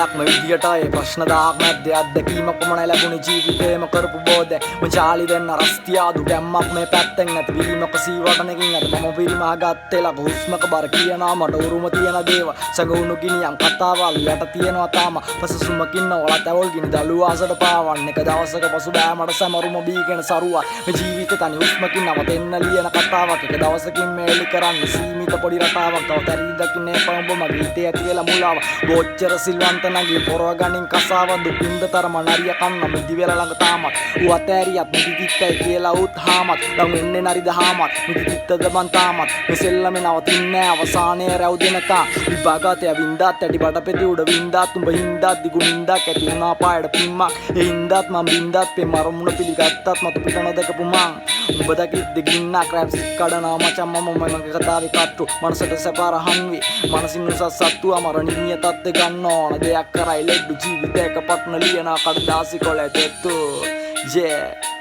දෙයක්ම විදියට ඒ ප්‍රශ්න දාක් මැද්දේ අත්දැකීම කොමන ලැබුණේ ජීවිතේම කරපු බෝධ මචාලි දෙන්න රස්තියාදු ගැම්මක් මේ පැත්තෙන් නැති වීමක සීවටනකින් අද මම පිරිමා ගත්තේ ලබ හුස්මක බර කියනවා මට උරුම තියෙන දේව සඟවුණු ගිනියම් කතාවල් යට තියෙනවා තාම පසසුමකින් ඔයාලා තැවල් ගිනි දළුවාසට පාවන්න එක දවසක පසු බෑ මට සමරුම බීගෙන සරුවා මේ ජීවිතේ තනි හුස්මකින් නවතෙන්න ලියන කතාවක් එක දවසකින් මේලි කරන්න සීමිත පොඩි රටාවක් තව තැරි දකින්නේ පඹ මගේ හිතේ ඇති වෙලා මුලාව ගෝච්චර සිල්වන්ත නගී පොරව ගනින් කසාව දුකින්ද තරම නරිය කන්න මිදි වෙලා ළඟ තාමත් ඌ ඇරියත් මිදි කිත්තයි කියලා උත් හාමත් ලඟ එන්නේ නරිද හාමත් මිදි කිත්තද මන් තාමත් මෙසෙල්ලම නවතින්නේ අවසානයේ රැව් දෙනකා විභාගات වින්දාත් ඇටි බඩපෙති උඩ වින්දාත් උඹ හින්දාත් දිගු නින්දාක් ඇති වුණා පායඩ පිම්මක් ඒ හින්දාත් මම බින්දාත් පෙ මරමුණ පිළිගත්තත් මතු පිට නොදකපු මං උඹ දකිත් දෙගින්නක් රැප්ස් කඩනවා මචං මම මගේ කතාවේ කට්ටු මනසට සැපාරහන් වේ මනසින් උසස් සත්තු අමරණීය තත්ත්ව ගන්න ඕන දෙයක් කරයි ලෙඩ්ඩු ජීවිතයක පට්න ලියන කඩදාසි කොලේ තෙත්තු yeah